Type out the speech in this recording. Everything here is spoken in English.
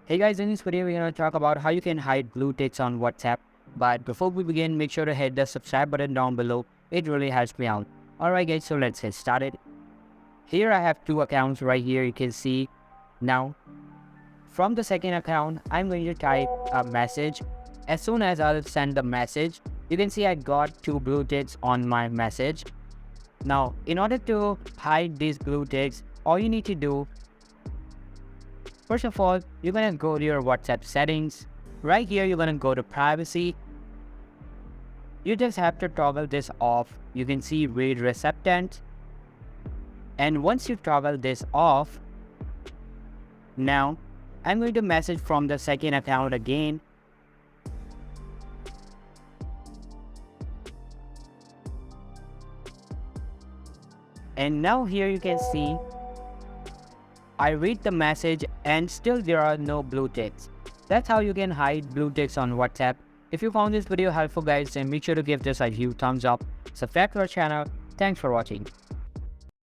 Hey guys, in this video we're going to talk about how you can hide blue ticks on WhatsApp. But before we begin, make sure to hit the subscribe button down below. It really helps me out. Alright guys, so let's get started. Here I have two accounts right here, you can see. Now, from the second account, I'm going to type a message. As soon as I'll send the message, you can see I got two blue ticks on my message. Now, in order to hide these blue ticks, all you need to do, first of all, you're going to go to your WhatsApp settings. Right here, you're going to go to privacy. You just have to toggle this off. You can see read recipient. And once you toggle this off, now I'm going to message from the second account again. And now here you can see I read the message and still there are no blue ticks. That's how you can hide blue ticks on WhatsApp. If you found this video helpful guys, then make sure to give this a huge thumbs up. Subscribe to our channel. Thanks for watching.